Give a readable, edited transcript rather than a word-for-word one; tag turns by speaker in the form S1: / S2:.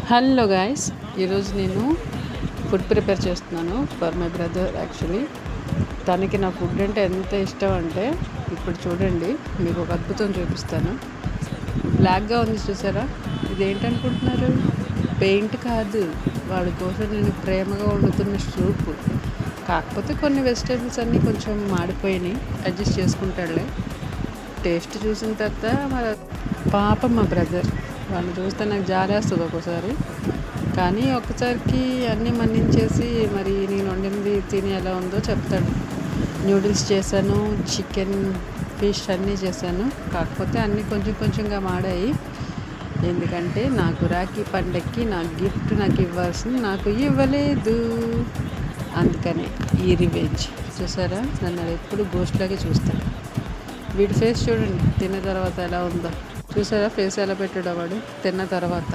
S1: Hello guys, ఈరోజు నేను food prepare చేస్తున్నాను ఫర్ మై బ్రదర్. యాక్చువల్లీ తనకి నా ఫుడ్ అంటే ఎంత ఇష్టం అంటే, ఇప్పుడు చూడండి మీకు ఒక అద్భుతం చూపిస్తాను. బ్లాక్గా ఉంది చూసారా, ఇదేంటనుకుంటున్నారు? పెయింట్ కాదు, వాడి కోసం నేను ప్రేమగా వండుతున్న సూప్. కాకపోతే కొన్ని వెజిటేబుల్స్ అన్నీ కొంచెం మాడిపోయినాయి, అడ్జస్ట్ చేసుకుంటాడులే. టేస్ట్ చూసిన తర్వాత పాపం మా బ్రదర్, వాళ్ళు చూస్తే నాకు జాలేస్తుంది ఒక్కోసారి. కానీ ఒక్కసారికి అన్నీ మన్నించేసి మరి నేను వండింది తిని ఎలా ఉందో చెప్తాడు. న్యూడిల్స్ చేశాను, చికెన్, ఫిష్ అన్నీ చేశాను. కాకపోతే అన్నీ కొంచెం కొంచెంగా మాడాయి. ఎందుకంటే నాకు రాఖీ పండగకి నా గిఫ్ట్ నాకు ఇవ్వాల్సింది నాకు ఇవ్వలేదు. అందుకనే ఈ రివెంజ్. చూసారా, నన్ను అది ఎప్పుడు గోస్ట్లాగే చూస్తాను. వీడి ఫేస్ చూడండి తిన్న తర్వాత ఎలా ఉందో. చూసారా ఫేస్ ఎలా పెట్టాడో వాడు తిన్న తర్వాత.